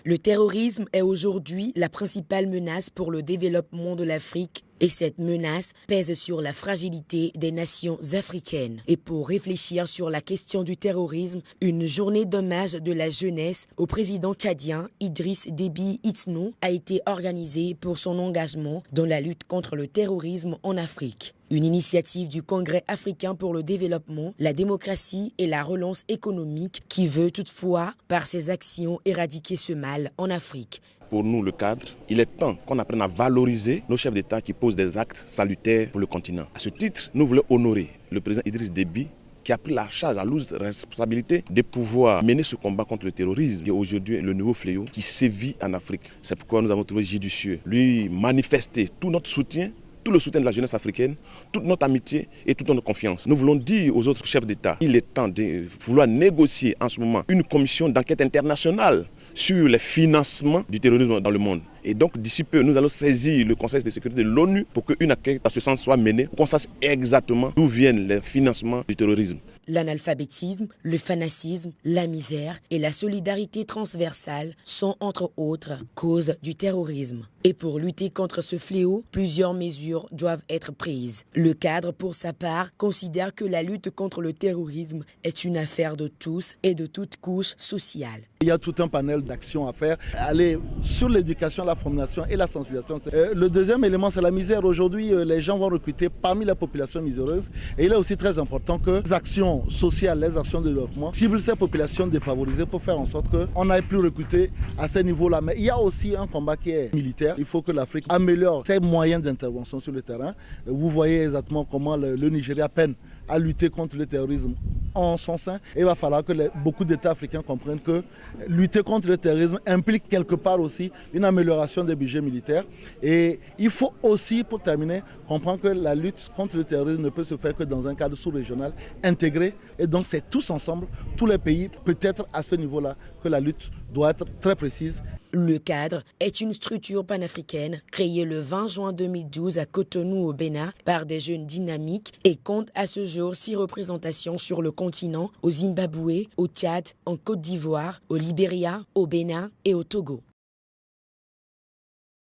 Le terrorisme est aujourd'hui la principale menace pour le développement de l'Afrique et cette menace pèse sur la fragilité des nations africaines. Et pour réfléchir sur la question du terrorisme, une journée d'hommage de la jeunesse au président tchadien Idriss Déby Itno a été organisée pour son engagement dans la lutte contre le terrorisme en Afrique. Une initiative du Congrès africain pour le développement, la démocratie et la relance économique qui veut toutefois, par ses actions, éradiquer ce mal en Afrique. Pour nous, le cadre, il est temps qu'on apprenne à valoriser nos chefs d'État qui posent des actes salutaires pour le continent. À ce titre, nous voulons honorer le président Idriss Déby qui a pris la charge, la lourde responsabilité de pouvoir mener ce combat contre le terrorisme qui est aujourd'hui le nouveau fléau qui sévit en Afrique. C'est pourquoi nous avons trouvé judicieux lui manifester tout notre soutien, tout le soutien de la jeunesse africaine, toute notre amitié et toute notre confiance. Nous voulons dire aux autres chefs d'État qu'il est temps de vouloir négocier en ce moment une commission d'enquête internationale sur les financements du terrorisme dans le monde. Et donc d'ici peu, nous allons saisir le Conseil de sécurité de l'ONU pour qu'une enquête à ce sens soit menée, pour qu'on sache exactement d'où viennent les financements du terrorisme. L'analphabétisme, le fanatisme, la misère et la solidarité transversale sont entre autres causes du terrorisme. Et pour lutter contre ce fléau, plusieurs mesures doivent être prises. Le cadre, pour sa part, considère que la lutte contre le terrorisme est une affaire de tous et de toutes couches sociales. Il y a tout un panel d'actions à faire, aller sur l'éducation, la formation et la sensibilisation. Le deuxième élément, c'est la misère. Aujourd'hui, les gens vont recruter parmi la population miséreuse. Et il est aussi très important que les actions sociales, les actions de développement ciblent ces populations défavorisées pour faire en sorte qu'on n'aille plus recruter à ce niveau-là. Mais il y a aussi un combat qui est militaire. Il faut que l'Afrique améliore ses moyens d'intervention sur le terrain. Vous voyez exactement comment le Nigeria peine à lutter contre le terrorisme en son sein. Et il va falloir que beaucoup d'États africains comprennent que lutter contre le terrorisme implique quelque part aussi une amélioration des budgets militaires. Et il faut aussi, pour terminer, comprendre que la lutte contre le terrorisme ne peut se faire que dans un cadre sous-régional intégré. Et donc c'est tous ensemble, tous les pays, peut-être à ce niveau-là, que la lutte doit être très précise. Le cadre est une structure panafricaine créée le 20 juin 2012 à Cotonou au Bénin par des jeunes dynamiques et compte à ce jour 6 représentations sur le continent, au Zimbabwe, au Tchad, en Côte d'Ivoire, au Libéria, au Bénin et au Togo.